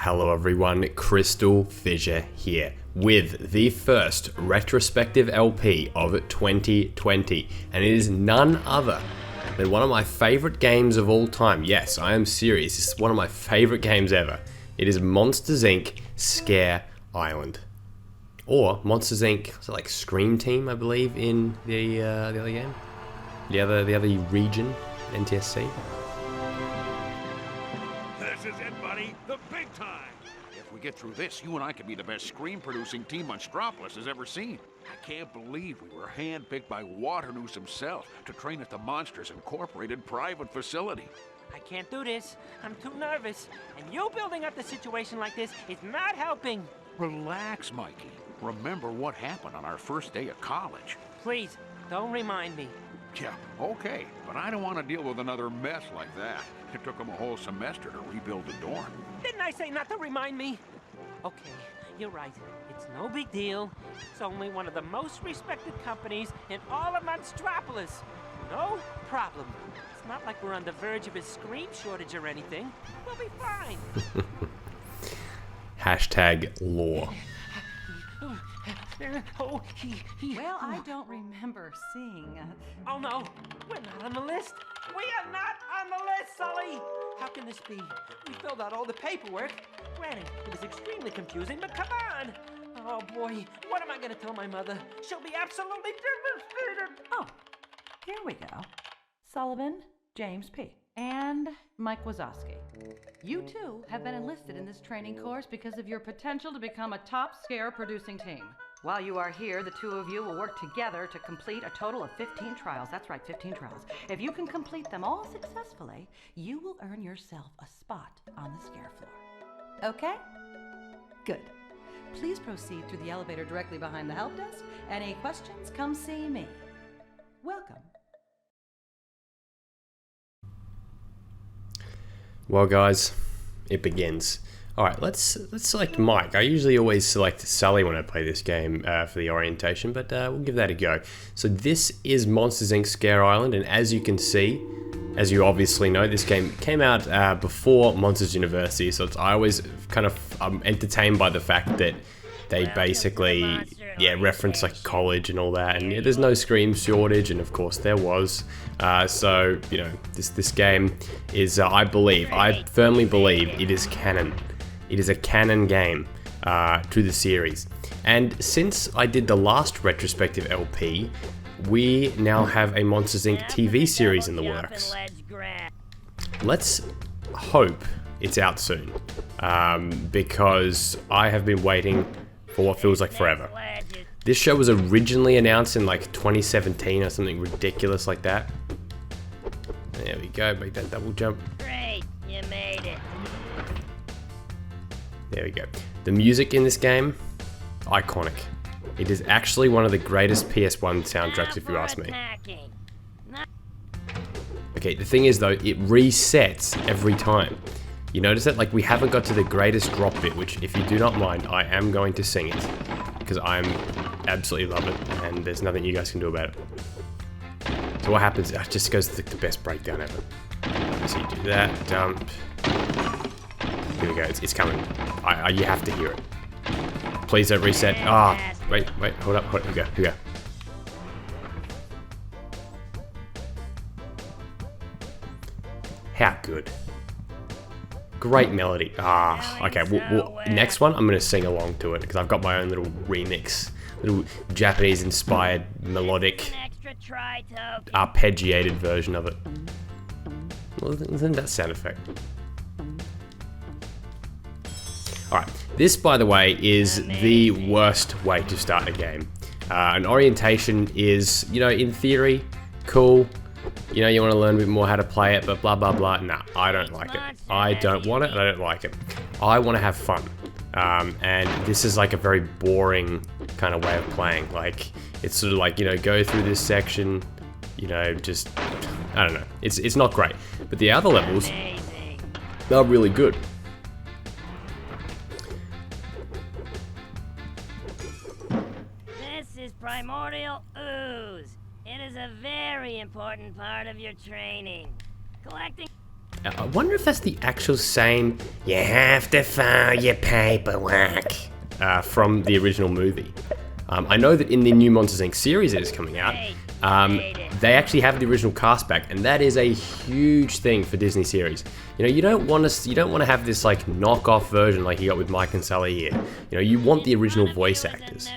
Hello everyone, CrystalFissure here with the first retrospective LP of 2020, and it is none other than one of my favorite games of all time. Yes, I am serious, it's one of my favorite games ever. It is Monsters Inc. Scare Island. Or Monsters Inc. So like Scream Team, I believe, in the other game. The other region, NTSC. This is it, buddy. The big time. If we get through this, you and I could be the best screen-producing team Monstropolis has ever seen. I can't believe we were handpicked by Waternoose himself to train at the Monsters Incorporated private facility. I can't do this. I'm too nervous. And you building up the situation like this is not helping. Relax, Mikey. Remember what happened on our first day of college. Please, don't remind me. Yeah, okay, but I don't want to deal with another mess like that. It took them a whole semester to rebuild the dorm. Didn't I say not to remind me? Okay, you're right. It's no big deal. It's only one of the most respected companies in all of Monstropolis. No problem. It's not like we're on the verge of a scream shortage or anything. We'll be fine. Hashtag lore. Well, I don't remember seeing Oh no, we're not on the list. We are not on the list, Sully. How can this be? We filled out all the paperwork. Granted, it was extremely confusing, but come on. Oh boy, what am I gonna tell my mother? She'll be absolutely devastated. Oh, here we go. Sullivan, James P. and Mike Wazowski. You two have been enlisted in this training course because of your potential to become a top scare producing team. While you are here, the two of you will work together to complete a total of 15 trials. That's right, 15 trials. If you can complete them all successfully, you will earn yourself a spot on the scare floor. Okay? Good. Please proceed through the elevator directly behind the help desk. Any questions, come see me. Welcome. Well guys, it begins. Alright, let's select Mike. I usually always select Sully when I play this game for the orientation, but we'll give that a go. So this is Monsters Inc. Scare Island, and as you can see, as you obviously know, this game came out before Monsters University, so I always kind of entertained by the fact that they basically, reference like college and all that, and there's no Scream shortage, and of course there was. So, you know, this game is, I firmly believe it is canon. It is a canon game to the series. And since I did the last retrospective LP, we now have a Monsters Inc. TV series in the works. Let's hope it's out soon, because I have been waiting for what feels like forever. This show was originally announced in like 2017 or something ridiculous like that. There we go, make that double jump. Great, you made it. There we go. The music in this game, iconic. It is actually one of the greatest PS1 soundtracks if you ask me. Okay, the thing is though, it resets every time. You notice that? Like, we haven't got to the greatest drop bit, which, if you do not mind, I am going to sing it. Because I absolutely love it, and there's nothing you guys can do about it. So what happens, it just goes to the best breakdown ever. So you do that, dump. Here we go, it's coming. You have to hear it. Please don't reset. Wait, hold up, here we go. How good. Great melody. Okay. Next one, I'm going to sing along to it because I've got my own little remix, little Japanese-inspired melodic, arpeggiated version of it. Listen to that sound effect. Alright, this, by the way, is the worst way to start a game. An orientation is, you know, in theory, cool. You know, you want to learn a bit more how to play it, but blah, blah, blah. Nah, I don't like it. I don't want it, and I don't like it. I want to have fun. And this is like a very boring kind of way of playing. Like, it's sort of like, you know, go through this section, you know, just, I don't know. It's not great. But the other levels are really good. This is primordial ooze. It is a very important part of your training. Collecting I wonder if that's the actual same, you have to file your paperwork, from the original movie. I know that in the new Monsters Inc. series that is coming out, they actually have the original cast back, and that is a huge thing for Disney series. You know, you don't want to have this like knockoff version like you got with Mike and Sully here. You know, you want the original voice actors.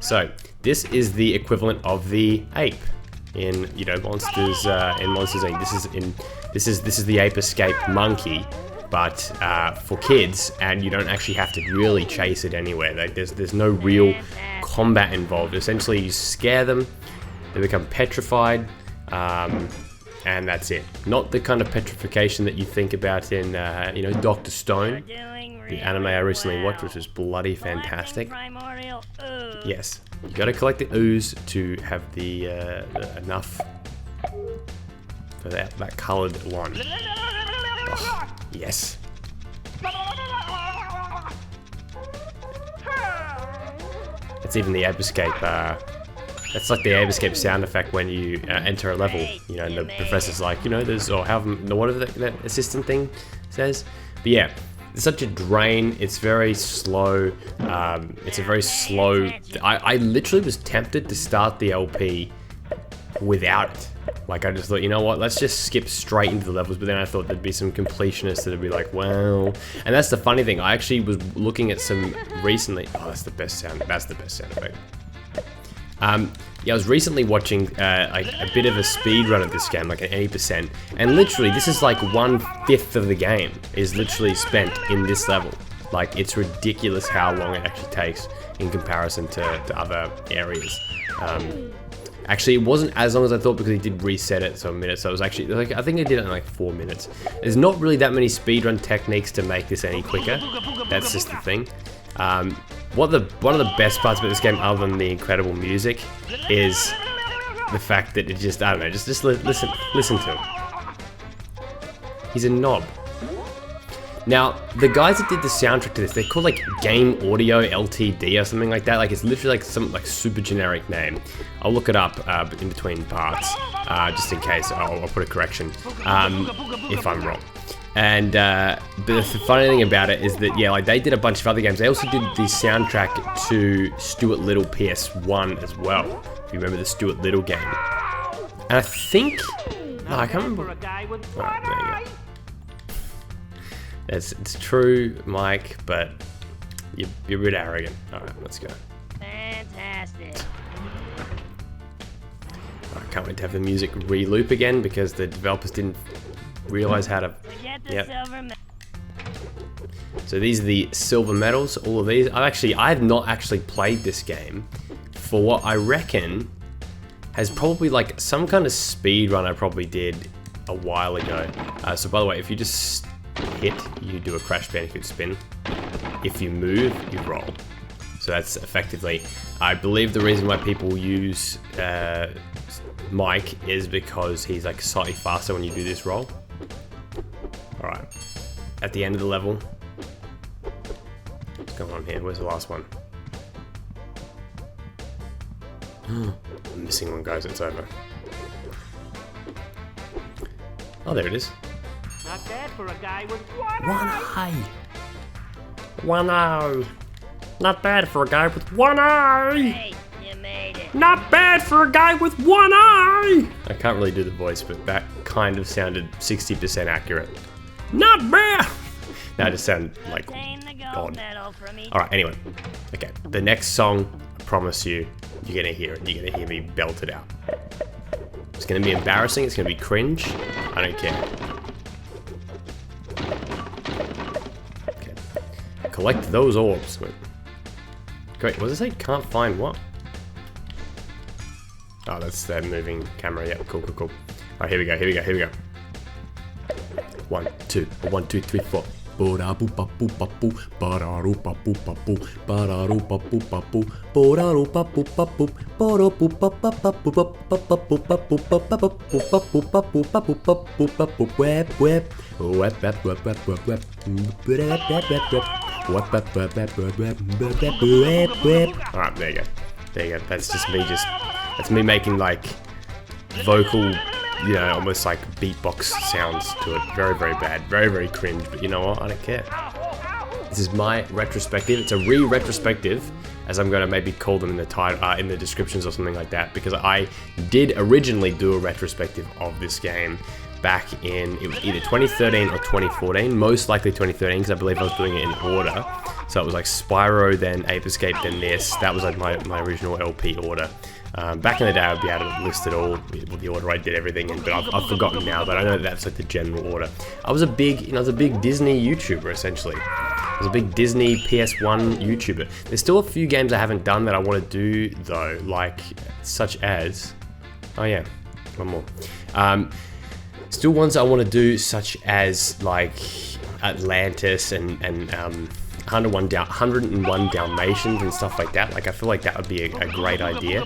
So this is the equivalent of the ape in, you know, Monsters Inc. This is the ape escape monkey, but for kids, and you don't actually have to really chase it anywhere. Like there's no real combat involved. Essentially, you scare them, they become petrified, and that's it. Not the kind of petrification that you think about in you know, Dr. Stone, the anime I recently watched, which was bloody fantastic. Yes, you got to collect the ooze to have the enough for that coloured one. Oh, yes. That's even the ape escape. That's like the ape escape sound effect when you enter a level. You know, and the professor's like, you know, there's, or whatever that assistant thing says. But yeah, it's such a drain. It's very slow. It's a very slow. I literally was tempted to start the LP without it. Like, I just thought, you know what, let's just skip straight into the levels, but then I thought there'd be some completionists that'd be like, well, and that's the funny thing, I actually was looking at some recently, oh, that's the best sound effect. Yeah, I was recently watching like a bit of a speed run of this game, like an 80%, and literally, this is like 1/5 of the game is literally spent in this level. Like, it's ridiculous how long it actually takes in comparison to other areas. Actually, it wasn't as long as I thought because he did reset it to a minute, so it was actually, like, I think he did it in like 4 minutes. There's not really that many speedrun techniques to make this any quicker. That's just the thing. One of the best parts about this game, other than the incredible music, is the fact that it just, I don't know, just listen to him. He's a knob. Now, the guys that did the soundtrack to this, they're called like Game Audio Ltd or something like that. Like, it's literally like some like super generic name. I'll look it up in between parts, just in case. I'll put a correction if I'm wrong. And but the funny thing about it is that, yeah, like, they did a bunch of other games. They also did the soundtrack to Stuart Little PS1 as well. If you remember the Stuart Little game. And I think, no, I can't remember. Right, there you go. It's true, Mike, but you're a bit arrogant. Alright, let's go. Fantastic. I can't wait to have the music re-loop again because the developers didn't realize how to. Yep. So these are the silver medals, all of these. I have not actually played this game for what I reckon has probably like some kind of speed run I probably did a while ago. So by the way, if you just hit, you do a Crash Bandicoot spin. If you move, you roll. So that's effectively, I believe the reason why people use Mike is because he's like slightly faster when you do this roll. Alright, at the end of the level, what's going on here? Where's the last one? I'm missing one, guys, it's over. Oh, there it is. Not bad for a guy with one eye. One eye. Not bad for a guy with one eye. Hey, you made it. Not bad for a guy with one eye. I can't really do the voice, but that kind of sounded 60% accurate. Not bad. That just sounded like God. Alright, anyway. Okay, the next song, I promise you, you're gonna hear it. You're gonna hear me belt it out. It's gonna be embarrassing. It's gonna be cringe. I don't care. Collect those orbs. Wait. Great, what does it say? Can't find what? Oh, that's that moving camera. Yeah, cool. Alright, here we go. 1, 2, 1, 2, 3, 4. Alright, there you go. That's just me making like vocal you know, almost like beatbox sounds to it. Very, very bad. Very, very cringe, but you know what? I don't care. This is my retrospective. It's a re-retrospective, as I'm going to maybe call them in the title, in the descriptions or something like that, because I did originally do a retrospective of this game back in, it was either 2013 or 2014, most likely 2013, because I believe I was doing it in order. So it was like Spyro, then Ape Escape, then this. That was like my original LP order. Back in the day, I'd be able to list it all with the order I did everything in, but I've forgotten now. But I know that's like the general order. I was a big, you know, I was a big Disney YouTuber essentially. I was a big Disney PS1 YouTuber. There's still a few games I haven't done that I want to do though, like such as, oh yeah, one more. Still ones I want to do, such as like Atlantis and 101 Dalmatians and stuff like that. Like I feel like that would be a great idea,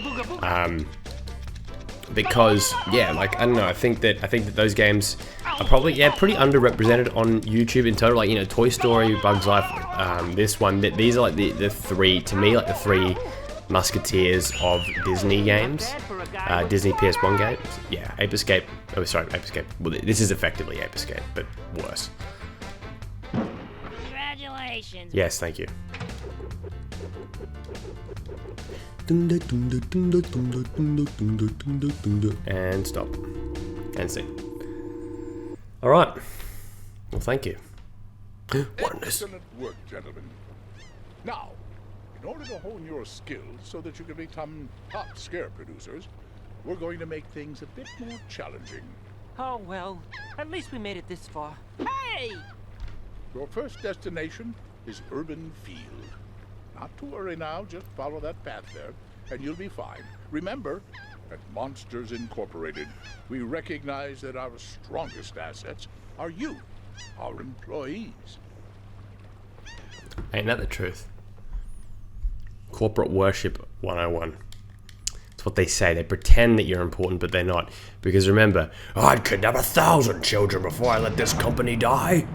because yeah, like I don't know. I think that those games are probably pretty underrepresented on YouTube in total. Like, you know, Toy Story, Bugs Life, this one. These are like the three, to me, like the three musketeers of Disney games, Disney PS1 games. Yeah, Ape Escape. Oh, sorry, Ape Escape. Well, this is effectively Ape Escape, but worse. Congratulations. Yes, thank you. And stop. And see. All right. Well, thank you. Excellent work, gentlemen. Now, in order to hone your skills so that you can become top scare producers, we're going to make things a bit more challenging. Oh, well, at least we made it this far. Hey! Your first destination is Urban Field. Not to worry now, just follow that path there, and you'll be fine. Remember, at Monsters Incorporated, we recognize that our strongest assets are you, our employees. Ain't that the truth? Corporate worship 101. It's what they say. They pretend that you're important, but they're not. Because remember, I'd kidnap 1,000 children before I let this company die.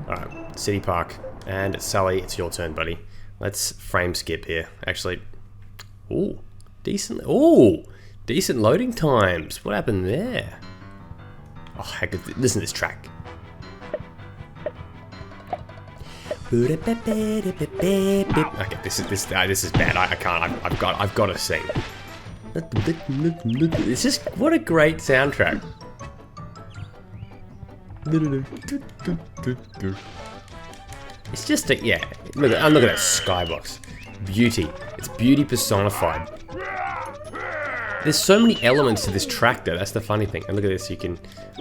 Alright, City Park. And Sully, it's your turn, buddy. Let's frame skip here. Actually, decent loading times. What happened there? Oh, heck, listen to this track. Okay, this is bad. I can't. I've got to sing. It's just, what a great soundtrack. It's just look at that skybox. Beauty. It's beauty personified. There's so many elements to this track though. That's the funny thing. And look at this. I've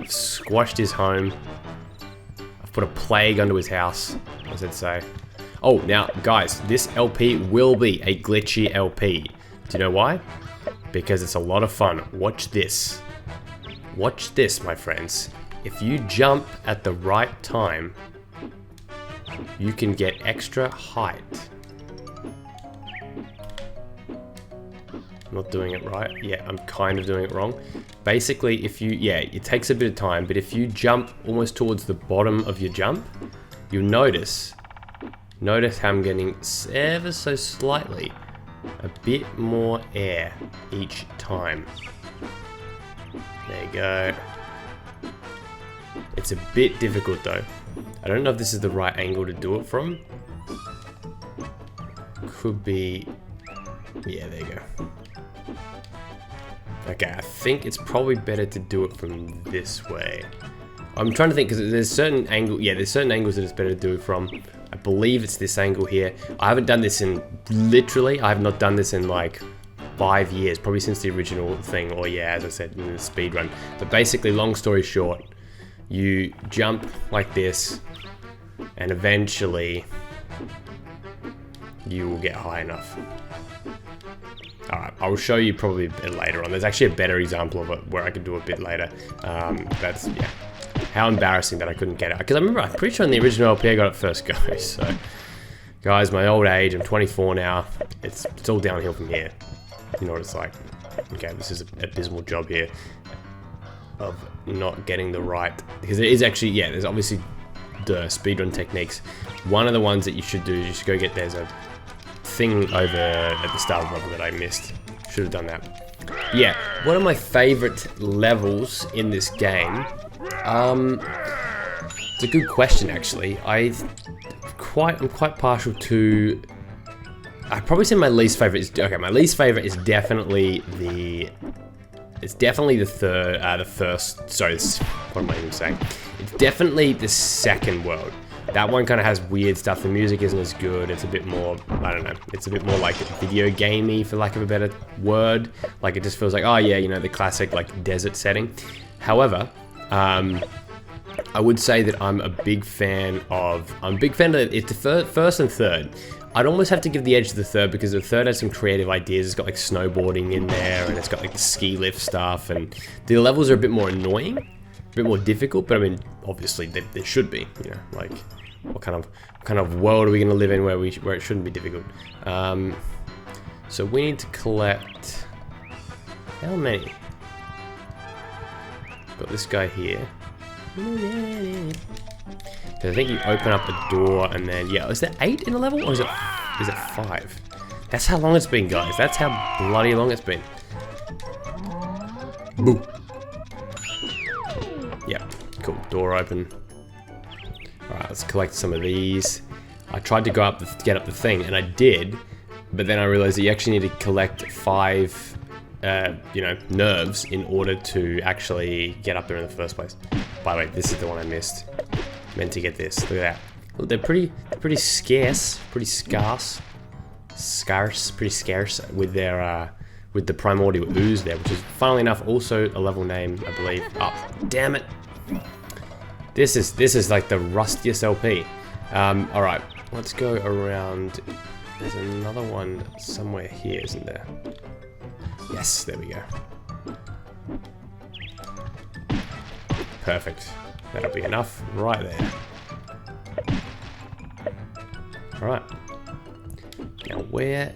squashed his home. I've put a plague under his house, as I'd say. Oh, now guys, this LP will be a glitchy LP. Do you know why? Because it's a lot of fun. Watch this. Watch this, my friends. If you jump at the right time, you can get extra height. I'm not doing it right. Yeah, I'm kind of doing it wrong. Basically, it takes a bit of time, but if you jump almost towards the bottom of your jump, you'll notice how I'm getting ever so slightly a bit more air each time. There you go. It's a bit difficult though. I don't know if this is the right angle to do it from. Could be, yeah, there you go. Okay, I think it's probably better to do it from this way. I'm trying to think, because there's certain angles that it's better to do it from. I believe it's this angle here. I haven't done this in, literally, I have not done this in like 5 years, probably since the original thing, or yeah, as I said, in the speed run. But basically, long story short, you jump like this, and eventually you will get high enough. Alright, I will show you probably a bit later on. There's actually a better example of it where I could do a bit later. That's, yeah. How embarrassing that I couldn't get it. Because I'm pretty sure in the original LP I got it first go. So, guys, my old age, I'm 24 now. It's all downhill from here. You know what it's like. Okay, this is an abysmal job here of not getting the right, because there is actually, yeah, there's obviously the speedrun techniques. One of the ones that you should do is just go get, there's a thing over at the start of the level that I missed. Should have done that. Yeah, one of my favorite levels in this game. It's a good question, actually. I'm quite partial to. I'd probably say my least favorite is okay. My least favorite is definitely the. It's definitely the first. Sorry, what am I even saying? It's definitely the second world. That one kind of has weird stuff. The music isn't as good. It's a bit more, I don't know. It's a bit more like video gamey, for lack of a better word. Like it just feels like, oh yeah, you know, the classic like desert setting. However, I would say that I'm a big fan of. It's the first and third. I'd almost have to give the edge to the third because the third has some creative ideas. It's got like snowboarding in there, and it's got like the ski lift stuff, and the levels are a bit more annoying, a bit more difficult. But I mean, obviously they should be. You know, like what kind of world are we going to live in where it shouldn't be difficult? So we need to collect how many? Got this guy here. I think you open up a door and then, yeah, is there 8 in the level or is it 5? That's how long it's been, guys. That's how bloody long it's been. Boo. Yep, cool. Door open. Alright, let's collect some of these. I tried to go up, get up the thing, and I did, but then I realized that you actually need to collect 5, you know, nerves in order to actually get up there in the first place. By the way, this is the one I missed. Meant to get this. Look at that. Look, they're pretty scarce, pretty scarce with their with the primordial ooze there, which is funnily enough also a level name, I believe. Oh, damn it! This is like the rustiest LP. All right, let's go around. There's another one somewhere here, isn't there? Yes, there we go. Perfect. That'll be enough right there. Alright. Now where...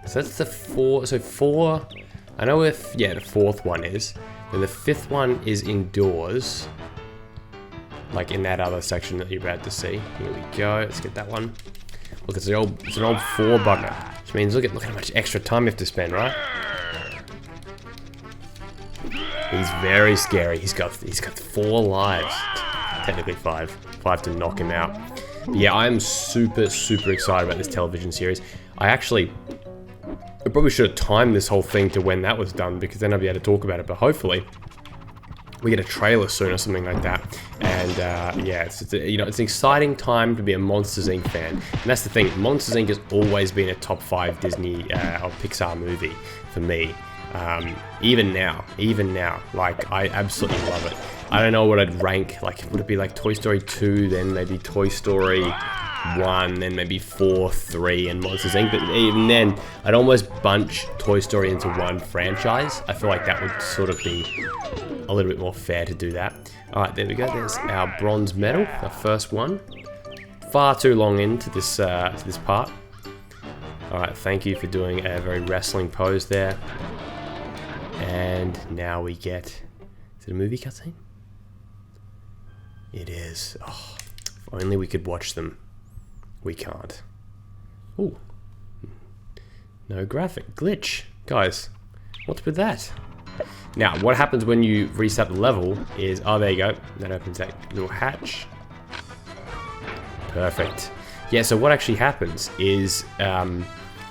So that's the 4... So 4... I know where... Yeah, the 4th one is. And the 5th one is indoors. Like in that other section that you're about to see. Here we go. Let's get that one. Look, it's an old 4 bugger. Which means look at how much extra time you have to spend, right? He's very scary. He's got 4 lives. Technically 5. 5 to knock him out. But yeah, I am super excited about this television series. I probably should have timed this whole thing to when that was done because then I'd be able to talk about it. But hopefully, we get a trailer soon or something like that. And yeah, it's an exciting time to be a Monsters Inc. fan. And that's the thing. Monsters Inc. has always been a top 5 Disney or Pixar movie for me. Even now, like I absolutely love it. I don't know what I'd rank, like would it be like Toy Story 2, then maybe Toy Story 1, then maybe 4, 3, and Monsters Inc. But even then, I'd almost bunch Toy Story into one franchise. I feel like that would sort of be a little bit more fair to do that. Alright, there we go, there's our bronze medal, our first one. Far too long into this, this part. Alright, thank you for doing a very wrestling pose there. And now we get... Is it a movie cutscene? It is. Oh, if only we could watch them. We can't. Ooh. No graphic. Glitch. Guys, what's with that? Now, what happens when you reset the level is... Oh, there you go. That opens that little hatch. Perfect. Yeah, so what actually happens is...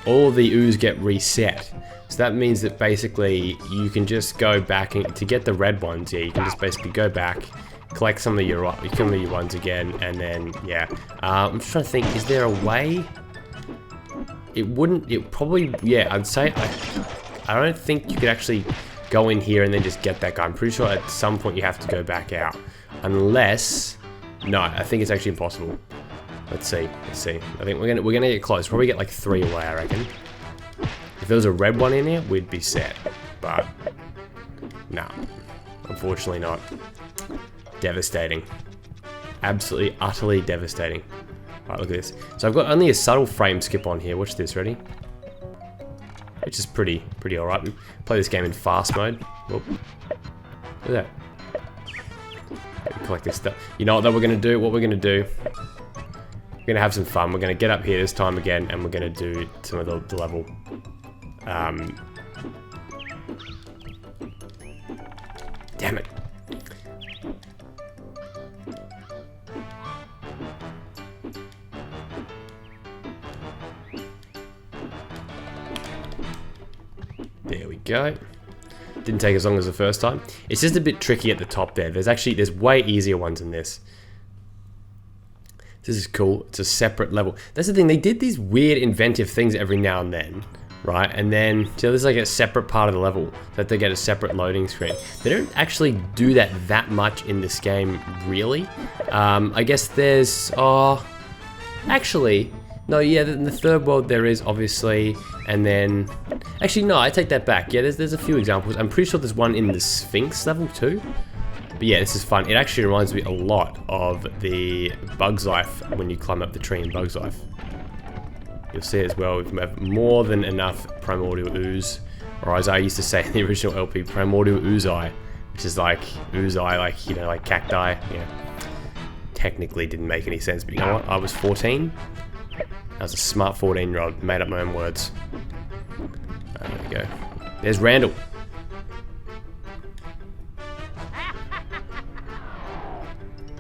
all the ooze get reset. So that means that basically you can just go back and to get the red ones, yeah, you can just basically go back, collect some of your ones again, and then, yeah. I'm just trying to think, is there a way? It probably, yeah, I'd say, I don't think you could actually go in here and then just get that guy. I'm pretty sure at some point you have to go back out. Unless, no, I think it's actually impossible. Let's see. I think we're gonna get close. Probably get like 3 away, I reckon. If there was a red one in here, we'd be set. But no, unfortunately not. Devastating. Absolutely, utterly devastating. Alright, look at this. So I've got only a subtle frame skip on here. Watch this, ready? Which is pretty alright. We play this game in fast mode. Whoop. Look at that. Collect this stuff. You know what we're gonna do? What we're gonna do? We're gonna have some fun. We're gonna get up here this time again, and we're gonna do some of the level. Damn it. There we go. Didn't take as long as the first time. It's just a bit tricky at the top there. There's way easier ones than this. This is cool. It's a separate level. That's the thing. They did these weird inventive things every now and then, right? And then, so there's like a separate part of the level that they get a separate loading screen. They don't actually do that much in this game, really. I guess there's, actually, no, yeah, in the third world there is, obviously, and then, actually, no, I take that back. Yeah, there's a few examples. I'm pretty sure there's one in the Sphinx level too. But yeah, this is fun. It actually reminds me a lot of the Bug's Life when you climb up the tree in Bug's Life. You'll see as well, we have more than enough primordial ooze, or as I used to say in the original LP, primordial ooze eye, which is like ooze eye, like, you know, like cacti. Yeah, technically didn't make any sense, but you know what? I was 14. I was a smart 14-year-old, made up my own words. There we go. There's Randall.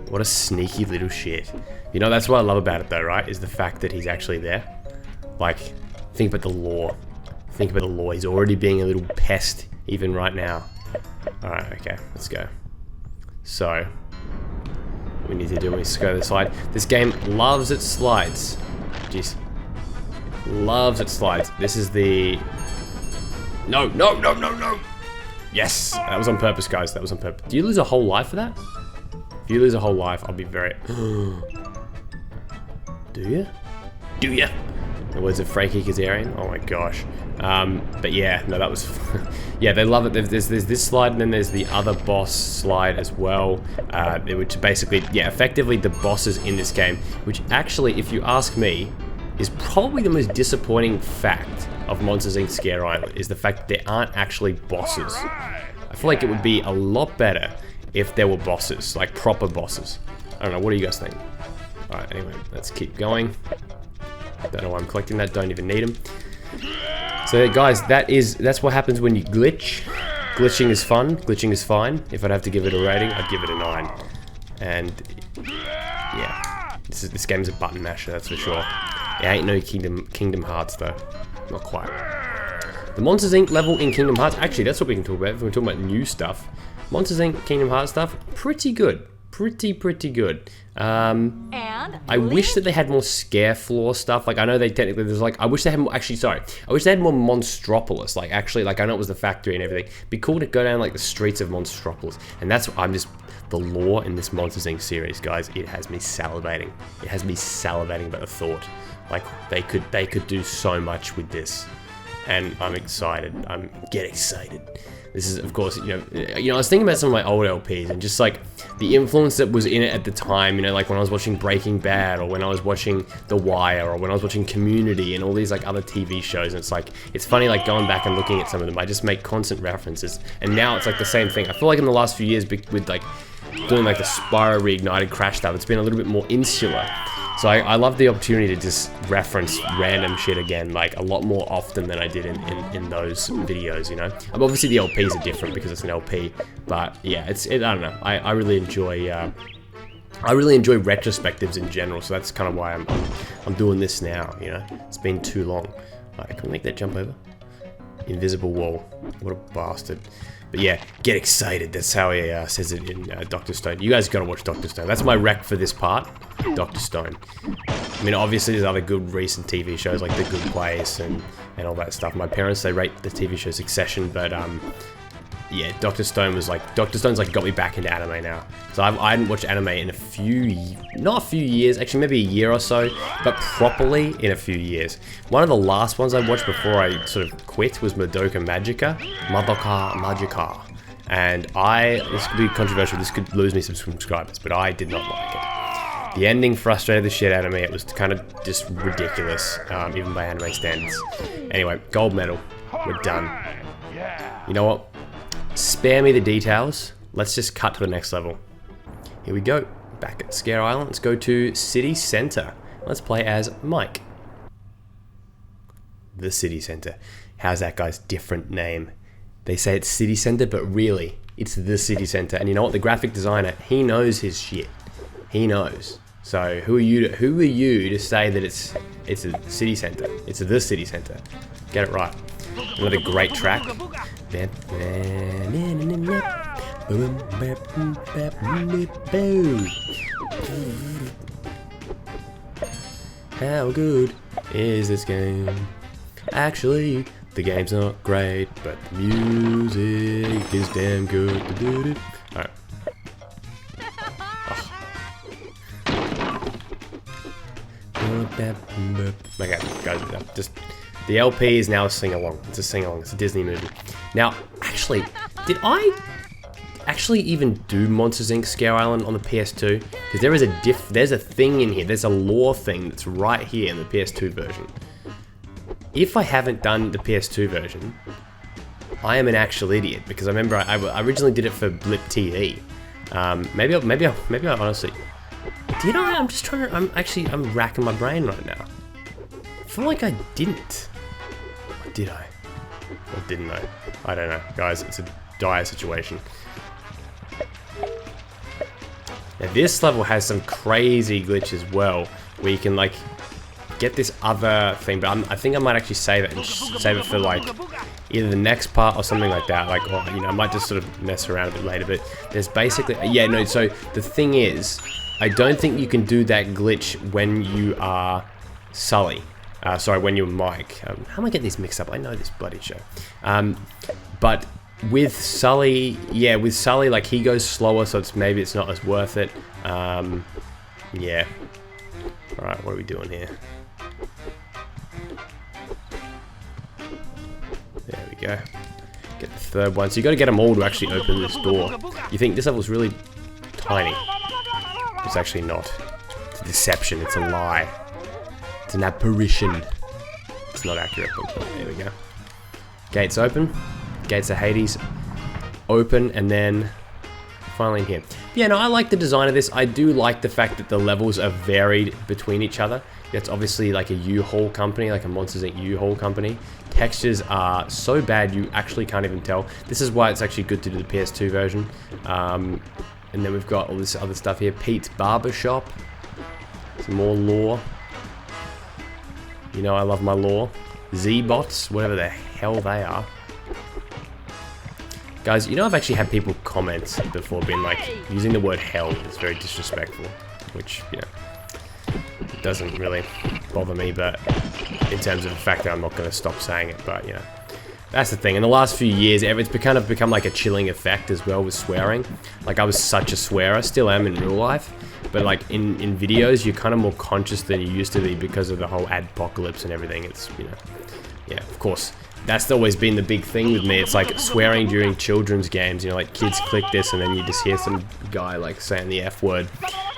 What a sneaky little shit. You know, that's what I love about it though, right? Is the fact that he's actually there. Like, think about the lore. Think about the lore. He's already being a little pest, even right now. Alright, okay, let's go. So, what we need to do is go to the slide. This game loves its slides. Jeez. Loves its slides. This is the... No! Yes! That was on purpose, guys. That was on purpose. Do you lose a whole life for that? If you lose a whole life, I'll be very... Do you? Do you? The words of Frankie Kazarian? Oh my gosh. But yeah, no, that was... yeah, they love it. There's this slide, and then there's the other boss slide as well. Which basically, yeah, effectively the bosses in this game, which actually, if you ask me, is probably the most disappointing fact of Monsters Inc. Scare Island, is the fact that there aren't actually bosses. I feel like it would be a lot better if there were bosses, like proper bosses. I don't know, what do you guys think? Alright, anyway, let's keep going. Don't know why I'm collecting that, don't even need them. So guys, that's what happens when you glitch. Glitching is fun, glitching is fine. If I'd have to give it a rating, I'd give it a 9. And yeah, this game's a button masher, that's for sure. It ain't no Kingdom Hearts though, not quite. The Monsters Inc. level in Kingdom Hearts, actually that's what we can talk about if we're talking about new stuff. Monsters Inc. Kingdom Hearts stuff, pretty good. Pretty good. I wish that they had more scare floor stuff. Like, I know they technically, there's like, I wish they had more, actually, sorry. I wish they had more Monstropolis. Like, actually, like, I know it was the factory and everything. It'd be cool to go down, like, the streets of Monstropolis. And that's, the lore in this Monsters Inc. series, guys, it has me salivating. It has me salivating about the thought. Like, they could do so much with this. And I'm excited. Get excited. This is, of course, you know, I was thinking about some of my old LPs and just like the influence that was in it at the time, you know, like when I was watching Breaking Bad or when I was watching The Wire or when I was watching Community and all these like other TV shows. And it's like, it's funny like going back and looking at some of them, I just make constant references. And now it's like the same thing. I feel like in the last few years with like doing like the Spyro Reignited Crash stuff, it's been a little bit more insular. So I love the opportunity to just reference random shit again, like a lot more often than I did in those videos, you know? Obviously the LPs are different because it's an LP, but yeah, I don't know. I really enjoy retrospectives in general, so that's kind of why I'm doing this now, you know? It's been too long. Alright, can we make that jump over? Invisible wall. What a bastard. But yeah, get excited. That's how he says it in Dr. Stone. You guys gotta watch Dr. Stone. That's my rec for this part. Dr. Stone. I mean, obviously there's other good recent TV shows like The Good Place and all that stuff. My parents, they rate the TV show Succession, but yeah, Dr. Stone's like got me back into anime now. So I hadn't watched anime in not a few years, actually maybe a year or so, but properly in a few years. One of the last ones I watched before I sort of quit was Madoka Magica. And this could be controversial, this could lose me some subscribers, but I did not like it. The ending frustrated the shit out of me. It was kind of just ridiculous, even by anime standards. Anyway, gold medal. We're done. You know what? Spare me the details. Let's just cut to the next level. Here we go. Back at Scare Island. Let's go to City Center. Let's play as Mike. The City Center. How's that guy's different name? They say it's City Center, but really, It's the city center. And you know what? The graphic designer, he knows his shit. He knows. So who are you to say that it's a city center? It's the city center. Get it right. Another great track. How good is this game? Actually, the game's not great, but the music is damn good. Alright. Okay, guys, just the LP is now a sing-along. It's a sing-along. It's a Disney movie. Now, actually, did I actually even do Monsters Inc. Scare Island on the PS2? Because there is there's a thing in here. There's a lore thing that's right here in the PS2 version. If I haven't done the PS2 version, I am an actual idiot, because I remember I originally did it for Blip TV. Maybe I honestly did. I'm just trying to. I'm racking my brain right now. I feel like I didn't. Or did I? Or didn't I? I don't know, guys. It's a dire situation. Now this level has some crazy glitch as well, where you can like get this other thing, but I think I might actually save it and save it for like either the next part or something like that. Like, or, you know, I might just sort of mess around a bit later. But there's basically, yeah, no. So the thing is, I don't think you can do that glitch when you are Sully. Sorry, when you're Mike. How am I getting these mixed up? I know this bloody show. But with Sully, yeah, with Sully, like he goes slower, so maybe it's not as worth it. Yeah. All right, what are we doing here? There we go. Get the third one. So you got to get them all to actually open this door. You think this level's really tiny? It's actually not. It's a deception. It's a lie. It's an apparition. It's not accurate, but there we go. Gates open. Gates of Hades open, and then finally in here. Yeah, no, I like the design of this. I do like the fact that the levels are varied between each other. It's obviously like a U-Haul company, like a Monsters Inc. U-Haul company. Textures are so bad you actually can't even tell. This is why it's actually good to do the PS2 version. And then we've got all this other stuff here. Pete's Barber Shop. Some more lore. You know I love my lore. Z-Bots, whatever the hell they are. Guys, you know I've actually had people comment before being like, using the word hell is very disrespectful. Which, you know, it doesn't really bother me, but in terms of the fact that I'm not going to stop saying it, but, you know. That's the thing. In the last few years, it's kind of become like a chilling effect as well with swearing. Like, I was such a swearer, still am in real life, but like in videos, you're kind of more conscious than you used to be because of the whole adpocalypse and everything. It's, you know, yeah, of course. That's always been the big thing with me. It's like swearing during children's games, you know, like kids click this and then you just hear some guy like saying the F word.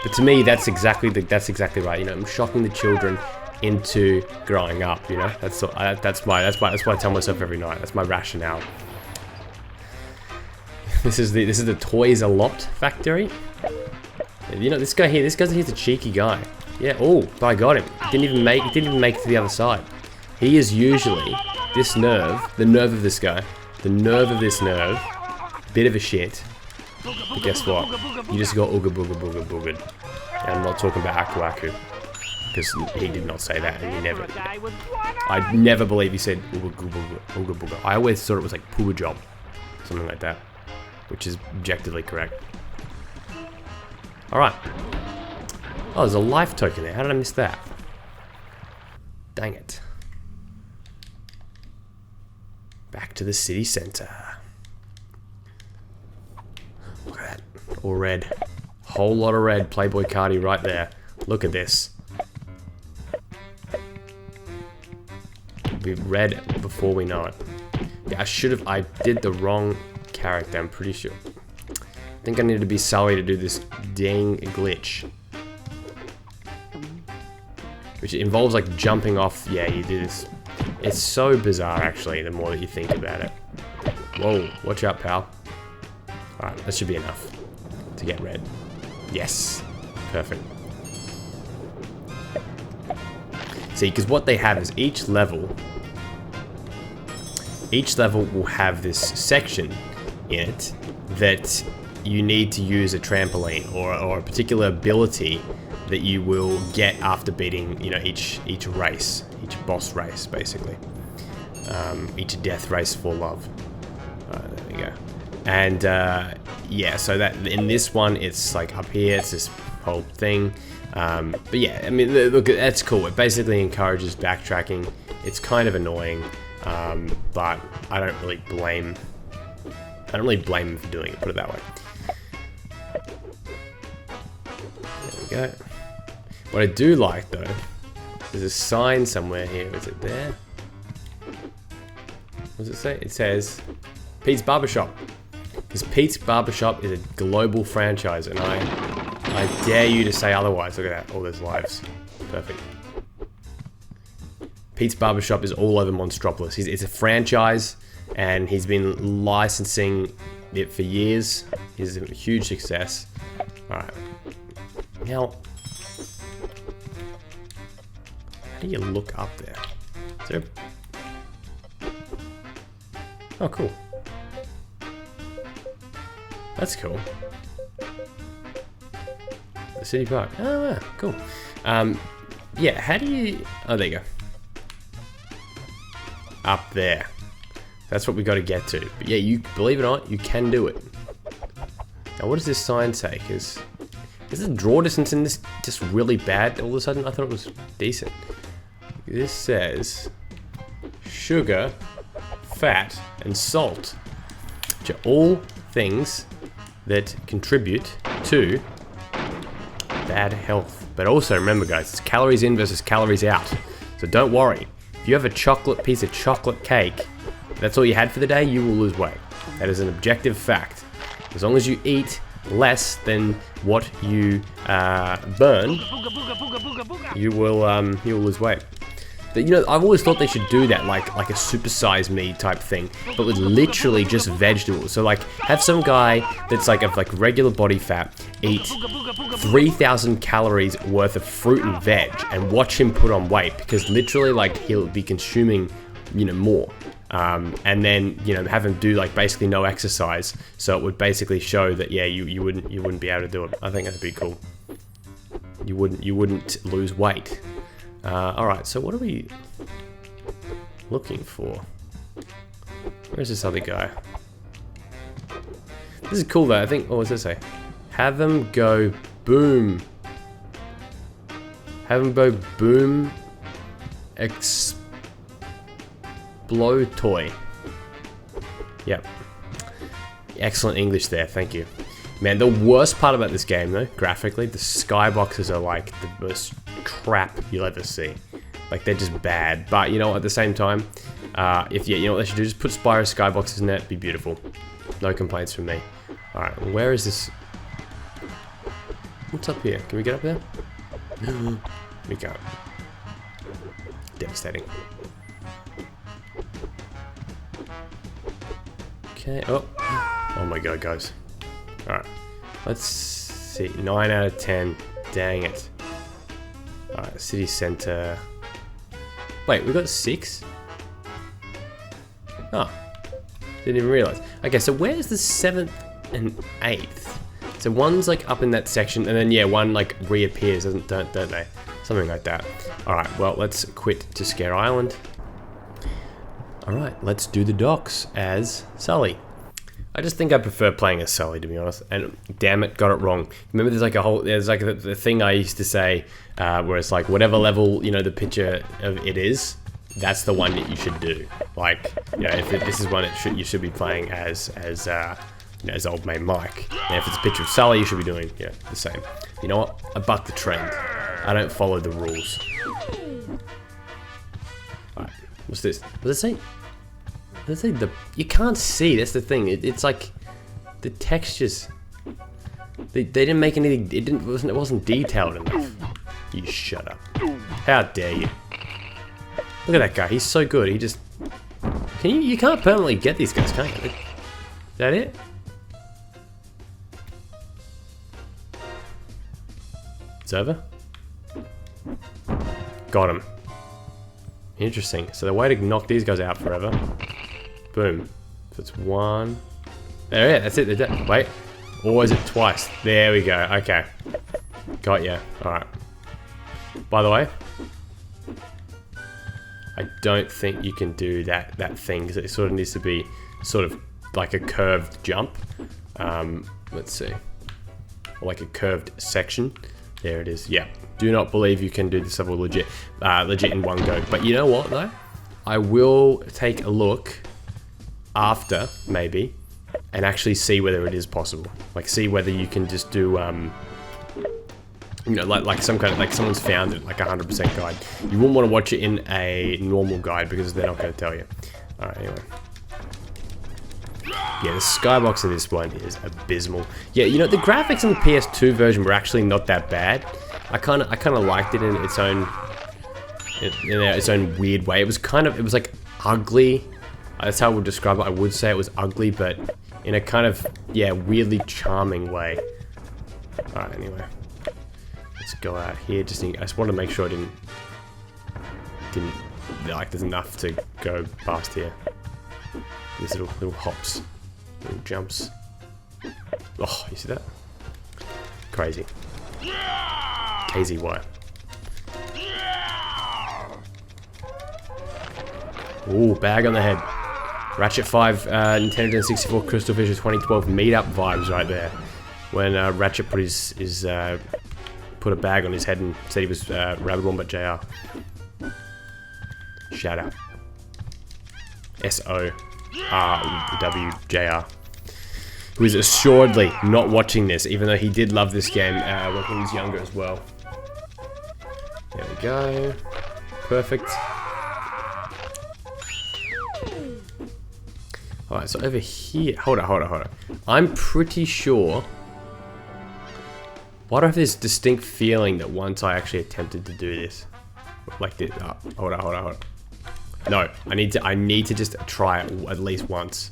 But to me, that's exactly right. You know, I'm shocking the children into growing up, you know. That's why I tell myself every night. That's my rationale. This is the Toys a Lot factory. You know, this guy's a cheeky guy. Yeah. Oh, but I got him. Didn't even make it to the other side. He is usually this nerve, the nerve of this guy, the nerve of this nerve. Bit of a shit. But guess what? You just got ooga booga booga booga. And I'm not talking about Aku Aku, because he did not say that, and he never. I never believe he said ooga booga ooga booga. I always thought it was like pooba job, something like that, which is objectively correct. All right. Oh, there's a life token there. How did I miss that? Dang it. Back to the city center. Look at that. All red. Whole lot of red. Playboy Cardi right there. Look at this. Be red before we know it. Yeah, I did the wrong character, I'm pretty sure. I think I needed to be Sully to do this dang glitch. Which involves like jumping off. Yeah, you do this. It's so bizarre actually, the more that you think about it. Whoa, watch out, pal. Alright, that should be enough to get red. Yes, perfect. See, because what they have is each level will have this section in it that you need to use a trampoline or a particular ability that you will get after beating, you know, each race, each boss race, basically. Each death race for love. There we go. And yeah, so that in this one, it's like up here, it's this whole thing. But yeah, I mean, look, that's cool. It basically encourages backtracking. It's kind of annoying, but I don't really blame him for doing it, put it that way. There we go. What I do like, though, there's a sign somewhere here. Is it there? What does it say? It says Pete's Barbershop. Because Pete's Barbershop is a global franchise, and I dare you to say otherwise. Look at that, all those lives. Perfect. Pete's Barbershop is all over Monstropolis. It's a franchise, and he's been licensing it for years. He's a huge success. Alright. Now, how do you look up there? Is there Oh, cool. That's cool. The city park. Oh, yeah, cool. Yeah, how do you... Oh, there you go. Up there. That's what we got to get to. But yeah, you believe it or not, you can do it. Now, what does this sign say? Is the draw distance in this just really bad all of a sudden? I thought it was decent. This says sugar, fat, and salt, which are all things that contribute to bad health. But also remember, guys, it's calories in versus calories out. So don't worry. If you have a piece of chocolate cake, that's all you had for the day, you will lose weight. That is an objective fact. As long as you eat less than what you burn, you will lose weight. But, you know, I've always thought they should do that, like a supersize me type thing, but with literally just vegetables. So like, have some guy that's like of like regular body fat eat 3,000 calories worth of fruit and veg, and watch him put on weight, because literally like he'll be consuming, you know, more. And then, you know, have him do like basically no exercise, so it would basically show that yeah, you wouldn't be able to do it. I think that'd be cool. You wouldn't lose weight. Alright, so what are we looking for? Where's this other guy? This is cool though, I think. Oh, what does this say? Have them go boom. Have them go boom. Blow toy. Yep. Excellent English there, thank you. Man, the worst part about this game though, graphically, the skyboxes are like the most crap you'll ever see. Like, they're just bad. But you know, at the same time, you know what they should do, just put Spyro skyboxes in there, it'd be beautiful. No complaints from me. Alright, where is this? What's up here? Can we get up there? We can't. Devastating. Okay, oh my god, guys. Alright, let's see. 9 out of 10. Dang it. Alright, city center. Wait, we got 6? Oh, didn't even realize. Okay, so where's the 7th and 8th? So one's like up in that section, and then yeah, one like reappears, don't they? Something like that. Alright, well, let's quit to Scare Island. Alright, let's do the docks as Sully. I just think I prefer playing as Sully, to be honest. And damn it, got it wrong. Remember, there's like the thing I used to say, where it's like whatever level, you know, the picture of it is, that's the one that you should do. Like, you know, if this is one you should be playing as you know, as old mate Mike. And if it's a picture of Sully, you should be doing the same. You know what? I buck the trend. I don't follow the rules. Alright, what's this? What does it say? Let's say you can't see. That's the thing. It's like the textures. They didn't make anything. It wasn't detailed enough. You shut up. How dare you? Look at that guy. He's so good. He just you can't permanently get these guys, can you? Is that it? It's over. Got him. Interesting. So the way to knock these guys out forever. Boom. So it's 1, There, yeah, that's it. Wait. Or is it twice? There we go. Okay. Got ya. Alright. By the way, I don't think you can do that thing because it sort of needs to be sort of like a curved jump. Let's see. Or like a curved section. There it is. Yeah. Do not believe you can do this level legit in one go. But you know what though? I will take a look after, maybe, and actually see whether it is possible. Like see whether you can just do you know, like some kind of, like someone's found it, like 100% guide. You wouldn't want to watch it in a normal guide because they're not going to tell you. Alright, anyway. Yeah, the skybox of this one is abysmal. Yeah, you know, the graphics in the PS2 version were actually not that bad. I kind of liked it in its own weird way. It was like ugly. That's how I would describe it. I would say it was ugly, but in a kind of, yeah, weirdly charming way. Alright, anyway. Let's go out here. I just want to make sure I didn't like there's enough to go past here. These little hops, little jumps. Oh, you see that? Crazy. KZY. Ooh, bag on the head. Ratchet 5, Nintendo 64 CrystalFissure 2012 meetup vibes right there. When Ratchet put a bag on his head and said he was Rabbit Wombat JR. Shout out. SORWJR. Who is assuredly not watching this, even though he did love this game when he was younger as well. There we go. Perfect. Alright, so over here... Hold on. I'm pretty sure... Why do I have this distinct feeling that once I actually attempted to do this? Like this... Oh, hold on. No, I need to just try it at least once.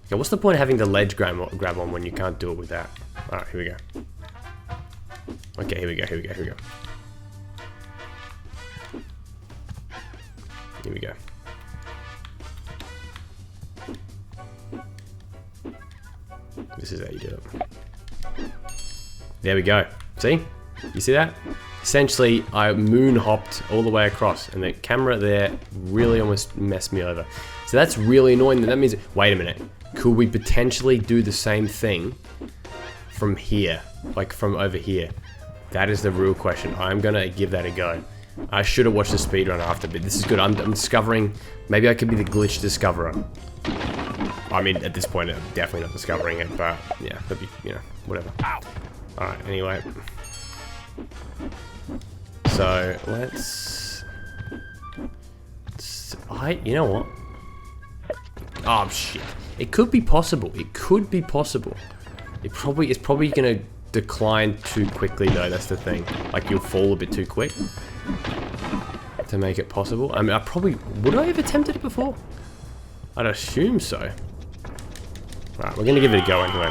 Okay, what's the point of having the ledge grab on when you can't do it with that? Alright, here we go. Okay, here we go. Here we go. This is how you do it. There we go. See? You see that? Essentially, I moon hopped all the way across, and the camera there really almost messed me over. So that's really annoying. That means, wait a minute, could we potentially do the same thing from here, like from over here? That is the real question. I'm gonna give that a go. I should have watched the speedrun after, but this is good. I'm discovering, maybe I could be the glitch discoverer. I mean, at this point, I'm definitely not discovering it, but yeah, that'd be, you know, whatever. Alright, anyway. So, you know what? Oh, shit. It could be possible. It's probably gonna decline too quickly, though, that's the thing. Like, you'll fall a bit too quick to make it possible. I mean, would I have attempted it before? I'd assume so. Alright, we're gonna give it a go anyway.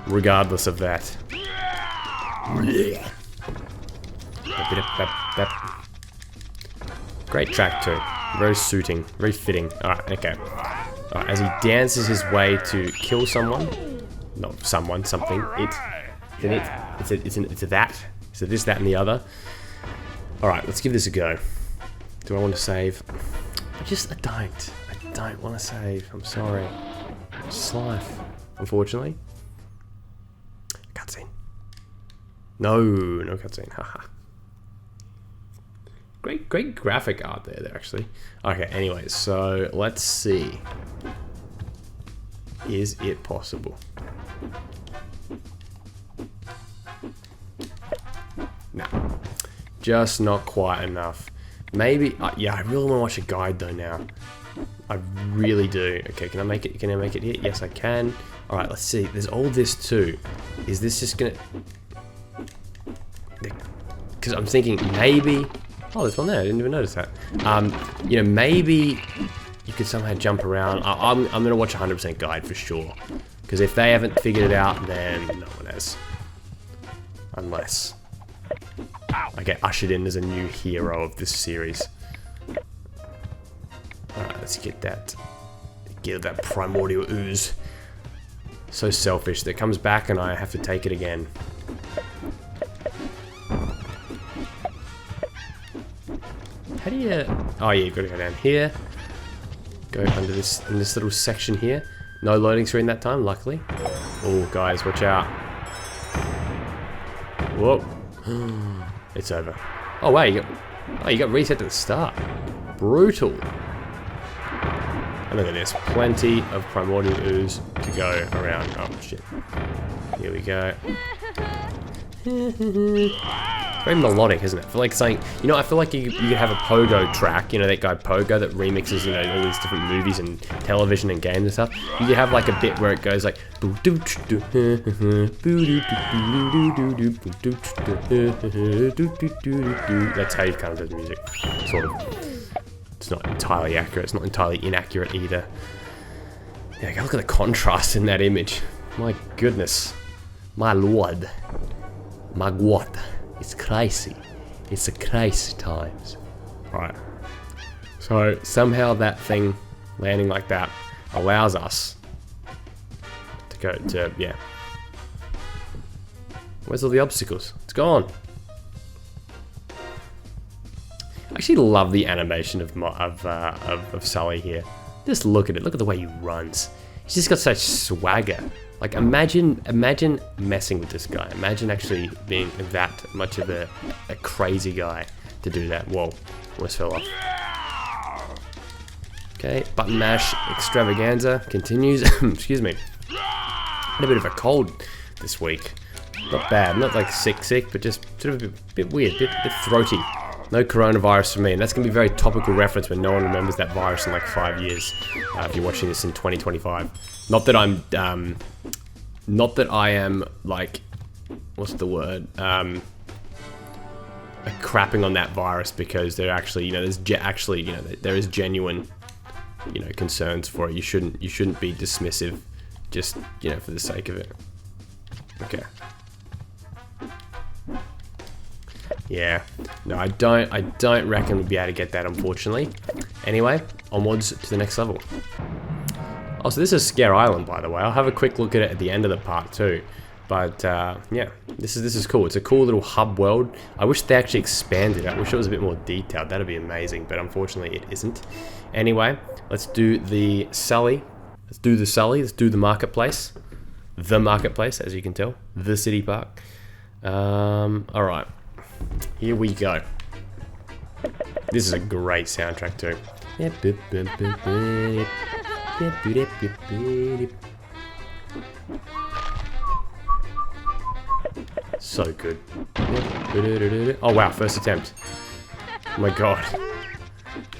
Regardless of that. Great track too. Very suiting. Very fitting. Alright, okay. Alright, as he dances his way to kill someone. Not someone, something. It's a that. It's a this, that, and the other. Alright, let's give this a go. Do I want to save? I don't want to save. I'm sorry. It's just life, unfortunately. Cutscene. No cutscene. Haha. Great graphic art there, actually. Okay, anyway, so let's see. Is it possible? No. Just not quite enough. Maybe, yeah, I really want to watch a guide though now. I really do. Okay, can I make it here? Yes, I can. Alright, let's see. There's all this too. Is this just gonna... Because I'm thinking maybe... Oh, there's one there. I didn't even notice that. You know, maybe you could somehow jump around. I'm going to watch 100% guide for sure. Because if they haven't figured it out, then no one has. Unless I get ushered in as a new hero of this series. Alright, let's get that Get that primordial ooze. So selfish. That comes back and I have to take it again. How do you... Oh yeah, you've got to go down here. Go under this, in this little section here. No loading screen that time, luckily. Oh, guys, watch out. Whoa. It's over. Oh, wow, you got reset to the start. Brutal. And look at this. Plenty of primordial ooze to go around. Oh, shit. Here we go. Very melodic, isn't it? I feel like saying, you know, I feel like you could have a Pogo track, you know, that guy Pogo that remixes, you know, all these different movies and television and games and stuff. You could have like a bit where it goes like, that's how you kind of do the music, sort of. It's not entirely accurate, it's not entirely inaccurate either. Yeah, look at the contrast in that image. My goodness. My lord. My god. It's crazy. It's a crazy times. Right. So somehow that thing landing like that allows us to go to, yeah. Where's all the obstacles? It's gone. I actually love the animation of Sully here. Just look at it. Look at the way he runs. He's just got such swagger. Like imagine messing with this guy. Imagine actually being that much of a crazy guy to do that. Whoa, almost fell off. Okay, button mash extravaganza continues. Excuse me. Had a bit of a cold this week. Not bad, not like sick, but just sort of a bit weird, bit throaty. No coronavirus for me, and that's going to be a very topical reference when no one remembers that virus in like 5 years. If you're watching this in 2025. Not that I am like, what's the word? Crapping on that virus because there actually, you know, there is genuine, you know, concerns for it. You shouldn't be dismissive, just, you know, for the sake of it. Okay. Yeah, no, I don't reckon we'll be able to get that, unfortunately. Anyway, onwards to the next level. Oh, so this is Scare Island, by the way. I'll have a quick look at it at the end of the part too. But yeah, this is cool. It's a cool little hub world. I wish they actually expanded it. I wish it was a bit more detailed. That'd be amazing, but unfortunately it isn't. Anyway, let's do the Sully. Let's do the marketplace. The marketplace, as you can tell. The city park. Alright. Here we go. This is a great soundtrack too. So good. Oh wow, first attempt. Oh my god.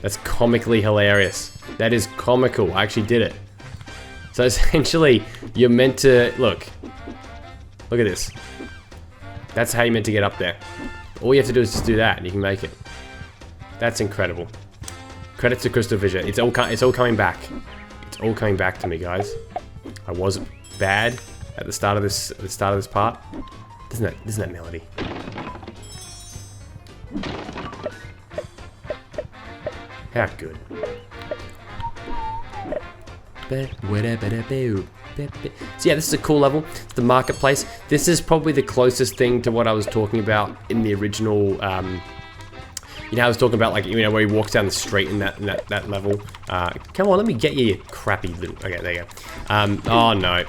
That's comically hilarious. That is comical. I actually did it. So essentially, you're meant to... Look at this. That's how you're meant to get up there. All you have to do is just do that and you can make it. That's incredible. Credits to CrystalFissure. It's all coming back. It's all coming back to me, guys. I was bad at the start of this part. Isn't that melody? How good. So yeah, this is a cool level. It's the marketplace. This is probably the closest thing to what I was talking about in the original. You know, I was talking about, like, you know, where he walks down the street in that level. Come on, let me get you crappy little. Okay, there you go. Oh no,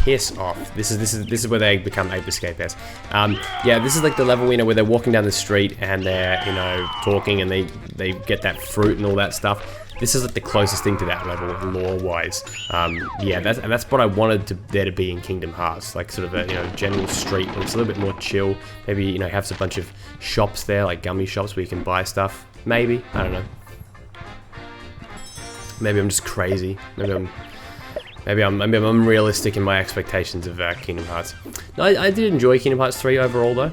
piss off. This is where they become Ape Escape as. Yeah, this is like the level, you know, where they're walking down the street and they're, you know, talking and they get that fruit and all that stuff. This is like the closest thing to that level, lore-wise. Yeah, that's what I wanted there to be in Kingdom Hearts, like sort of a, you know, general street where it's a little bit more chill. Maybe, you know, have a bunch of shops there, like gummy shops where you can buy stuff. Maybe, I don't know. Maybe I'm just crazy. Maybe I'm unrealistic in my expectations of Kingdom Hearts. No, I did enjoy Kingdom Hearts 3 overall though.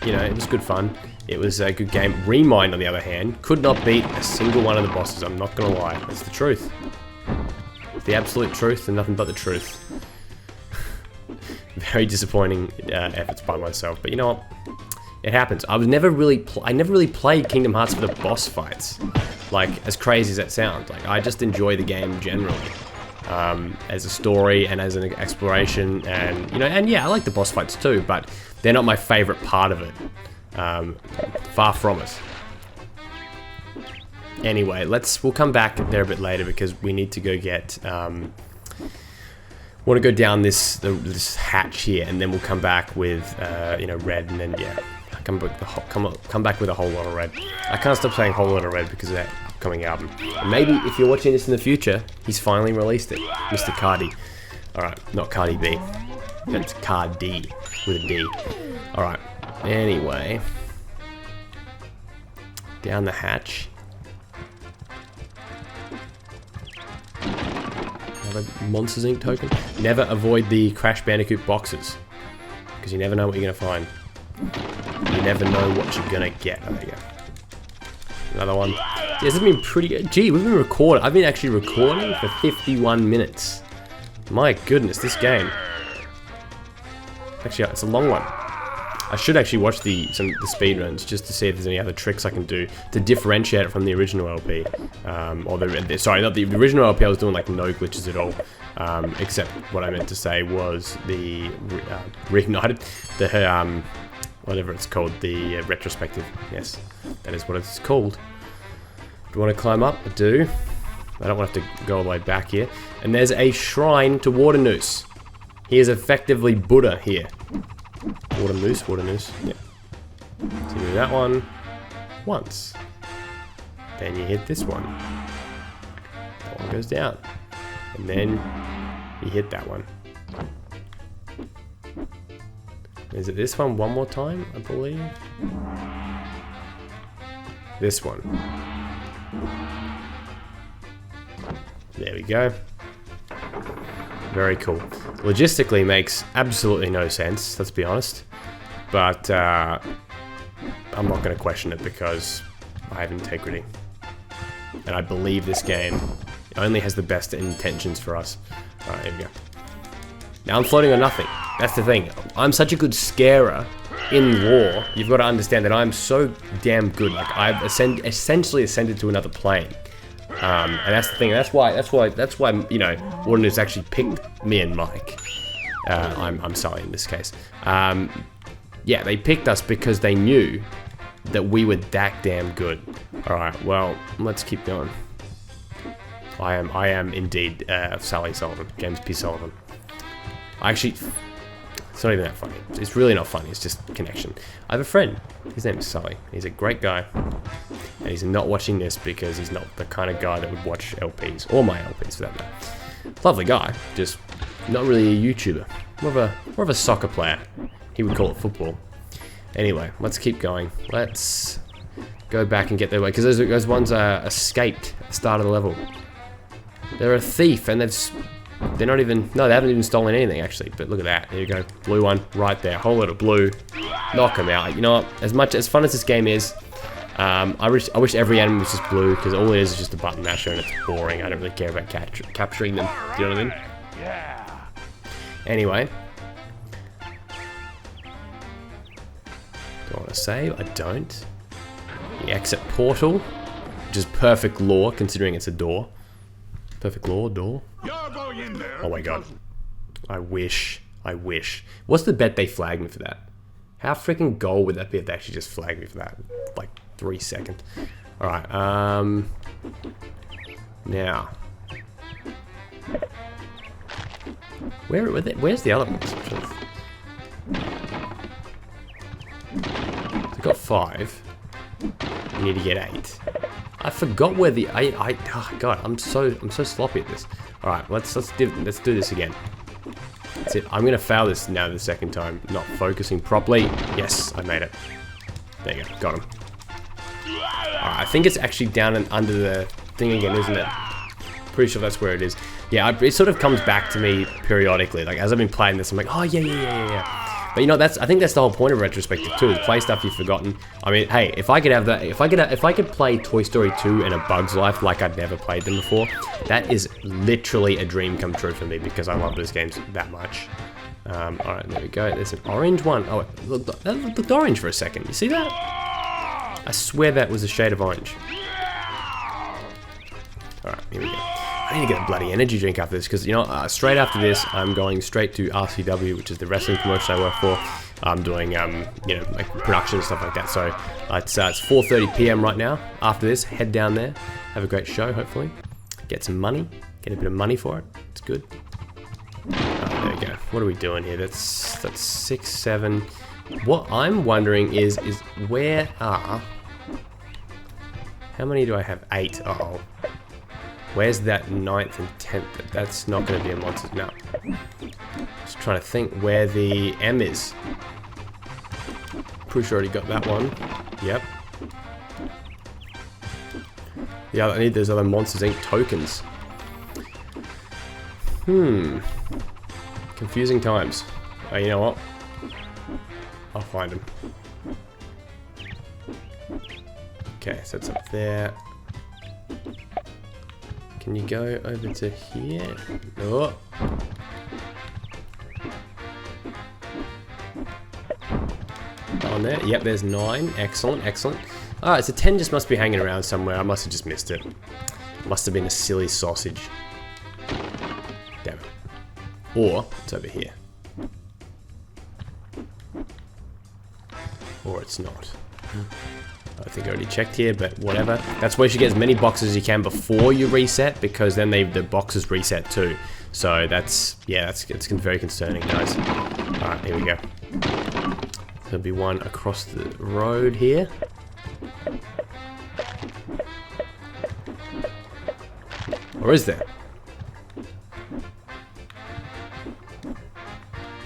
You know, it was good fun. It was a good game. Remind, on the other hand, could not beat a single one of the bosses. I'm not gonna lie. It's the truth. It's the absolute truth and nothing but the truth. Very disappointing efforts by myself, but you know what? It happens. I never really played Kingdom Hearts for the boss fights. Like, as crazy as that sounds. Like, I just enjoy the game generally. As a story and as an exploration, and you know, and yeah, I like the boss fights too, but they're not my favorite part of it. Far from it. Anyway, we'll come back there a bit later because we need to go get, want to go down this hatch here, and then we'll come back with, you know, red, and then yeah, come back with a whole lot of red. I can't stop saying whole lot of red because of that upcoming album. And maybe if you're watching this in the future, he's finally released it, Mr. Cardi. All right, not Cardi B. That's Cardi with a D. All right. Anyway, down the hatch. Another Monsters Inc. token. Never avoid the Crash Bandicoot boxes, because you never know what you're gonna find. You never know what you're gonna get. Oh, there you go. Another one. Yeah, this has been pretty good. Gee, we've been recording. I've been actually recording for 51 minutes. My goodness, this game. Actually, it's a long one. I should actually watch the speed runs just to see if there's any other tricks I can do to differentiate it from the original LP. Sorry, not the original LP. I was doing like no glitches at all, except what I meant to say was the reignited, the whatever it's called, the retrospective. Yes, that is what it's called. Do you want to climb up? I do. I don't want to have to go all the way back here. And there's a shrine to Water Noose. He is effectively Buddha here. Water Noose. Yeah. So you do that one once. Then you hit this one. That one goes down. And then you hit that one. Is it this one more time, I believe? This one. There we go. Very cool. Logistically makes absolutely no sense, let's be honest. But I'm not going to question it because I have integrity. And I believe this game only has the best intentions for us. Alright, here we go. Now I'm floating on nothing. That's the thing. I'm such a good scarer in war. You've got to understand that I'm so damn good. Like, I've essentially ascended to another plane. And that's the thing. That's why. You know, Water Noose actually picked me and Mike. I'm Sully in this case. Yeah, they picked us because they knew that we were that damn good. All right. Well, let's keep going. I am indeed Sally Sullivan, James P. Sullivan. It's not even that funny. It's really not funny. It's just connection. I have a friend. His name is Sully. He's a great guy. And he's not watching this because he's not the kind of guy that would watch LPs. Or my LPs, for that matter. Lovely guy. Just not really a YouTuber. More of a soccer player. He would call it football. Anyway, let's keep going. Let's go back and get their way. Because those ones escaped at the start of the level. They're a thief and they're not even, no, they haven't even stolen anything actually, but look at that, there you go, blue one, right there, whole lot of blue, knock them out. You know what, as fun as this game is, I wish every enemy was just blue, because all it is just a button masher and it's boring. I don't really care about capturing them, do you know what I mean? Yeah. Anyway. Do I want to save? I don't. The exit portal, which is perfect lore considering it's a door. Perfect lore, door. Oh my god. I wish. What's the bet they flagged me for that? How freaking gold would that be if they actually just flagged me for that? Like 3 seconds. Alright, now. Where's the other ones? I got 5. You need to get 8. I forgot where the oh god, I'm so sloppy at this. All right, let's do this again. That's it. I'm gonna fail this now the second time, not focusing properly. Yes, I made it. There you go, got him. All right, I think it's actually down and under the thing again, isn't it? Pretty sure that's where it is. Yeah, it sort of comes back to me periodically. Like as I've been playing this, I'm like, oh yeah. But you know, I think that's the whole point of Retrospective too, is play stuff you've forgotten. I mean, hey, if I could have that, if I could play Toy Story 2 and A Bug's Life like I'd never played them before, that is literally a dream come true for me because I love those games that much. Alright, there we go. There's an orange one. Oh, that looked orange for a second. You see that? I swear that was a shade of orange. Alright, here we go. I need to get a bloody energy drink after this because, you know, straight after this, I'm going straight to RCW, which is the wrestling promotion I work for. I'm doing, you know, like production and stuff like that. So it's 4:30 p.m. right now. After this, head down there, have a great show, hopefully. Get some money, get a bit of money for it. It's good. There we go. What are we doing here? That's 6, 7. What I'm wondering is where are... How many do I have? 8. Uh-oh. Where's that 9th and 10th? That's not going to be a monster. No. Just trying to think where the M is. Pretty sure I already got that one. Yep. Yeah, I need those other Monsters Inc. tokens. Confusing times. Oh, you know what? I'll find them. Okay, so it's up there. Can you go over to here? Oh. On there. Yep, there's 9. Excellent, excellent. Alright, so 10 just must be hanging around somewhere. I must have just missed it. Must have been a silly sausage. Damn it. Or it's over here. Or it's not. I think I already checked here, but whatever. That's where you should get as many boxes as you can before you reset, because then the boxes reset too. So that's very concerning, guys. Alright, here we go. There'll be one across the road here. Or is there?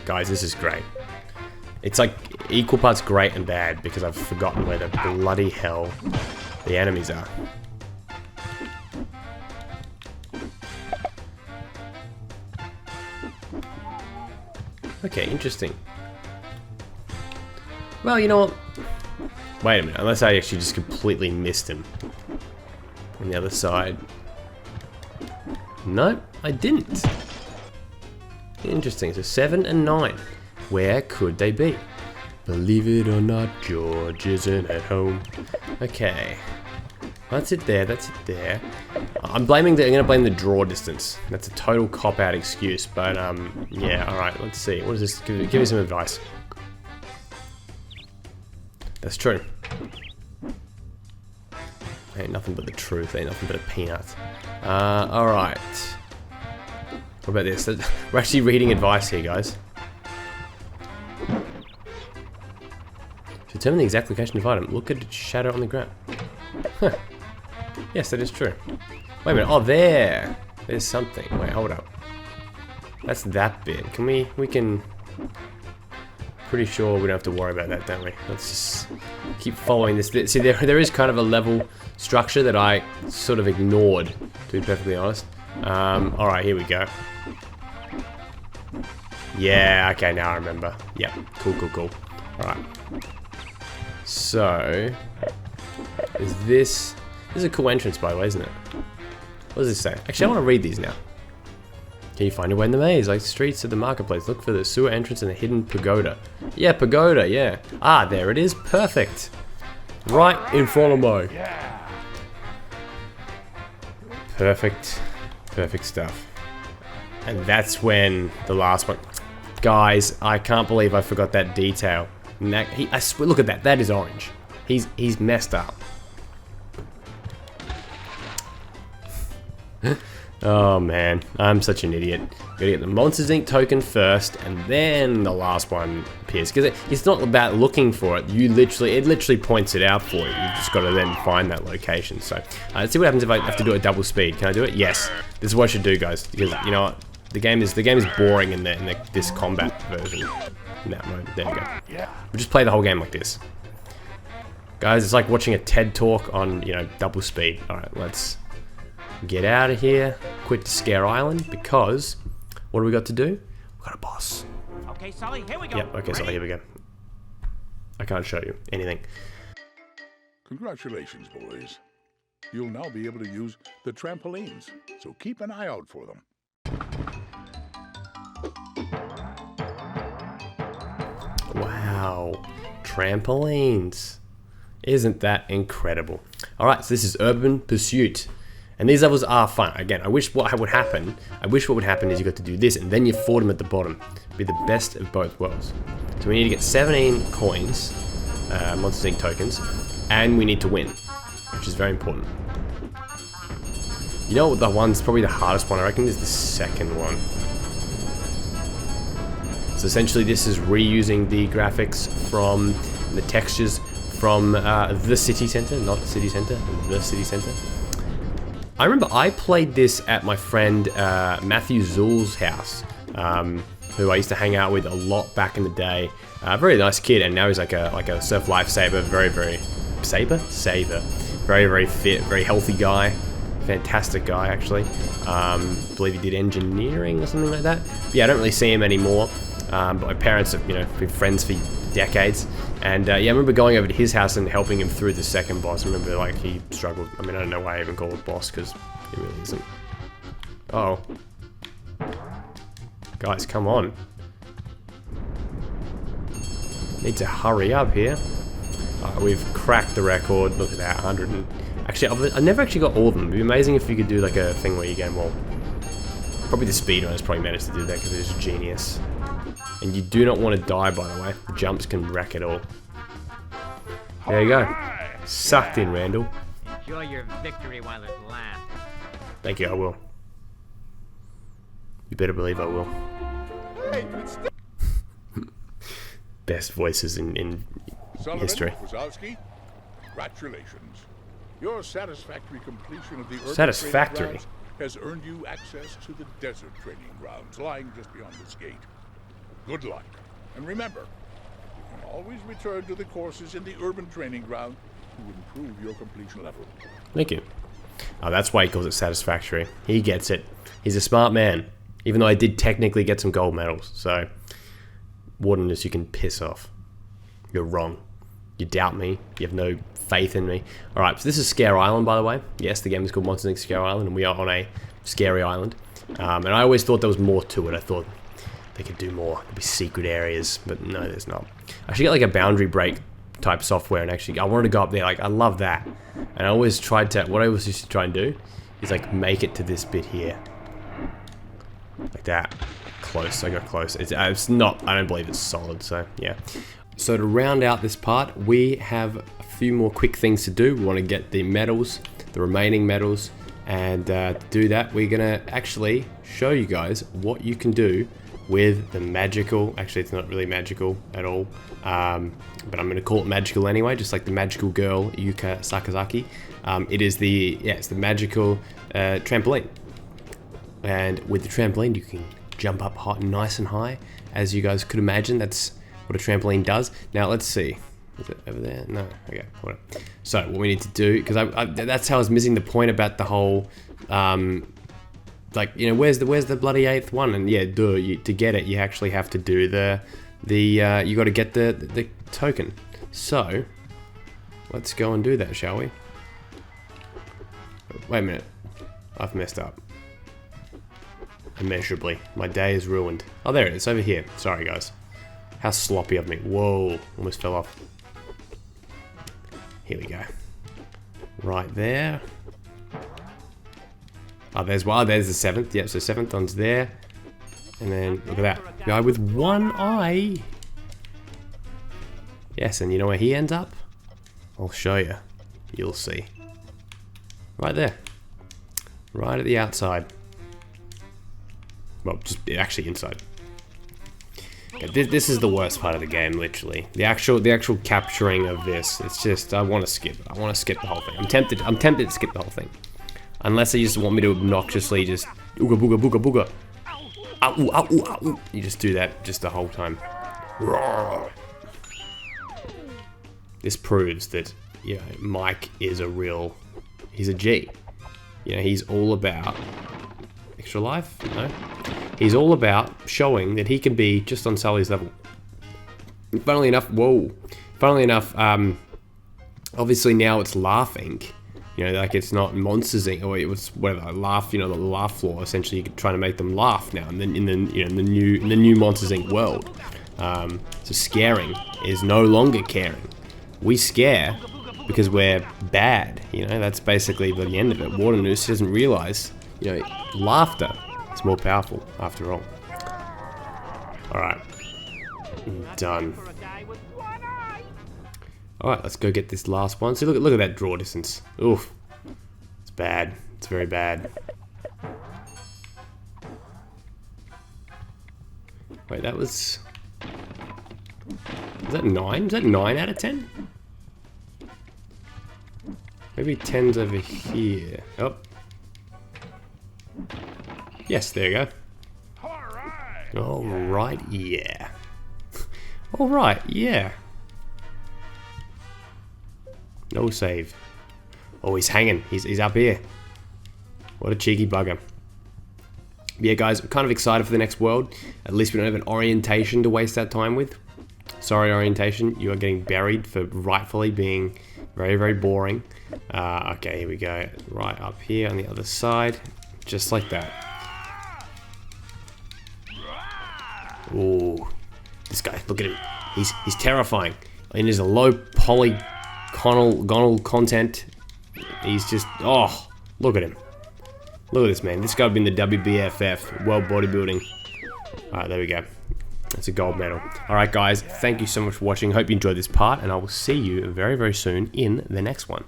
Guys, this is great. It's like equal parts great and bad because I've forgotten where the bloody hell the enemies are. Okay, interesting. Well, you know what? Wait a minute, unless I actually just completely missed him. On the other side. No, I didn't. Interesting, so 7 and 9. Where could they be? Believe it or not, George isn't at home. Okay. That's it there, that's it there. I'm gonna blame the draw distance. That's a total cop-out excuse, but yeah, alright, let's see. What is this? Give me some advice. That's true. Ain't nothing but the truth, ain't nothing but a peanut. Alright. What about this? We're actually reading advice here, guys. Determine the exact location of item. Look at its shadow on the ground. Huh. Yes, that is true. Wait a minute. Oh, there. There's something. Wait, hold up. That's that bit. Can we can... Pretty sure we don't have to worry about that, don't we? Let's just keep following this. See, there is kind of a level structure that I sort of ignored, to be perfectly honest. Alright, here we go. Yeah, okay, now I remember. Yep, cool. Alright. So, this is a cool entrance, by the way, isn't it? What does this say? Actually, I want to read these now. Can you find your way in the maze, like the streets of the marketplace? Look for the sewer entrance and the hidden pagoda. Yeah, pagoda, yeah. Ah, there it is. Perfect. Right in front of me. Perfect. Perfect stuff. And that's when the last one... Guys, I can't believe I forgot that detail. I swear, look at that. That is orange. He's messed up. Oh man, I'm such an idiot. Gotta get the Monsters Inc. token first, and then the last one appears. Because it's not about looking for it. It literally points it out for you. You've just got to then find that location. So let's see what happens if I have to do it at double speed. Can I do it? Yes. This is what I should do, guys. Because you know what, the game is boring in this combat version. In that mode. There we go. We'll just play the whole game like this. Guys, it's like watching a TED talk on, you know, double speed. Alright, let's get out of here. Quit the Scare Island, because what do we got to do? We got a boss. Okay, Sully, here we go. Yep, okay, Sully, here we go. I can't show you anything. Congratulations, boys. You'll now be able to use the trampolines, so keep an eye out for them. Wow. Trampolines. Isn't that incredible? Alright, so this is Urban Pursuit. And these levels are fun. Again, I wish what would happen is you got to do this and then you fought them at the bottom. Be the best of both worlds. So we need to get 17 coins, Monsters Inc. tokens, and we need to win, which is very important. You know what the one's probably the hardest one, I reckon, is the second one. So essentially this is reusing the graphics from the textures from the city center, not the city center, the city center. I remember I played this at my friend Matthew Zool's house, who I used to hang out with a lot back in the day. Very nice kid, and now he's like a surf lifesaver, very very fit, very healthy guy, fantastic guy actually. Believe he did engineering or something like that. But yeah, I don't really see him anymore. But my parents have, been friends for decades, and yeah, I remember going over to his house and helping him through the second boss. I remember like he struggled. I mean, I don't know why I even call it boss because he really isn't. Oh, guys, come on! Need to hurry up here. We've cracked the record. Look at that, 100. Actually, I never actually got all of them. It'd be amazing if you could do like a thing where you get them all. Probably the speedrunners probably managed to do that because it's genius. And you do not want to die, by the way. The jumps can wreck it all. There you go. Sucked in, Randall. Enjoy your victory while it lasts. Thank you, I will. You better believe I will. Best voices in history. Wazowski, congratulations. Your satisfactory completion of the urban Satisfactory? training grounds has earned you access to the desert training grounds lying just beyond this gate. Good luck. And remember, you can always return to the courses in the urban training ground to improve your completion level. Thank you. Oh, that's why he calls it satisfactory. He gets it. He's a smart man. Even though I did technically get some gold medals. So, Wardenness, you can piss off. You're wrong. You doubt me. You have no faith in me. Alright, so this is Scare Island, by the way. Yes, the game is called Monsters Inc. Scare Island, and we are on a scary island. And I always thought there was more to it. I thought they could do more. There'd be secret areas, but no, there's not. I should get like a boundary break type software, and actually, I wanted to go up there. Like, I love that. And I always tried to, what I always used to try and do is like make it to this bit here. Like that. Close, I got close. It's not, I don't believe it's solid, so yeah. So to round out this part, we have a few more quick things to do. We want to get the medals, the remaining medals, and to do that, we're gonna actually show you guys what you can do with the magical, actually it's not really magical at all, but I'm going to call it magical anyway, just like the magical girl Yuka Sakazaki. It's the magical trampoline. And with the trampoline you can jump up hot, nice and high, as you guys could imagine. That's what a trampoline does. Now let's see, is it over there? No, okay, whatever. So what we need to do, because that's how I was missing the point about the whole like, where's the bloody 8th one? And yeah, to get it, you actually have to do you got to get the token. So let's go and do that, shall we? Wait a minute, I've messed up immeasurably. My day is ruined. Oh, there it is, over here. Sorry, guys. How sloppy of me. Whoa, almost fell off. Here we go. Right there. Oh, there's the 7th. Yep, so 7th one's there. And then, look at that. Guy with one eye. Yes, and you know where he ends up? I'll show you. You'll see. Right there. Right at the outside. Well, just actually inside. Okay, this is the worst part of the game, literally. The actual capturing of this. It's just, I want to skip it. I want to skip the whole thing. I'm tempted to skip the whole thing. Unless they just want me to obnoxiously just ooga booga booga booga. Ow, ow, ow, ow. You just do that just the whole time. This proves that, Mike is he's a G. He's all about extra life, He's all about showing that he can be just on Sully's level. Funnily enough, obviously now it's laughing. Like it's not Monsters Inc. or it was whatever, laugh, the laugh floor. Essentially, you're trying to make them laugh now, and then in the new Monsters Inc. world. So scaring is no longer caring. We scare because we're bad. You know, that's basically the end of it. Waternoose doesn't realize, you know, laughter is more powerful after all. Alright. Done. Alright, let's go get this last one. See, look at that draw distance. Oof. It's bad. It's very bad. Wait, that was... Is that 9? Is that 9 out of 10? Maybe 10's over here. Oh. Yes, there you go. Alright, yeah. Alright, yeah. No save. Oh, he's hanging. He's up here. What a cheeky bugger. Yeah, guys, I'm kind of excited for the next world. At least we don't have an orientation to waste that time with. Sorry, orientation. You are getting buried for rightfully being very, very boring. Okay, here we go. Right up here on the other side. Just like that. Ooh. This guy, look at him. He's terrifying. And there's a low polygonal content. He's just, oh, look at him. Look at this, man. This guy would be in the WBFF, World Bodybuilding. Alright, there we go. That's a gold medal. Alright, guys. Thank you so much for watching. Hope you enjoyed this part, and I will see you very, very soon in the next one.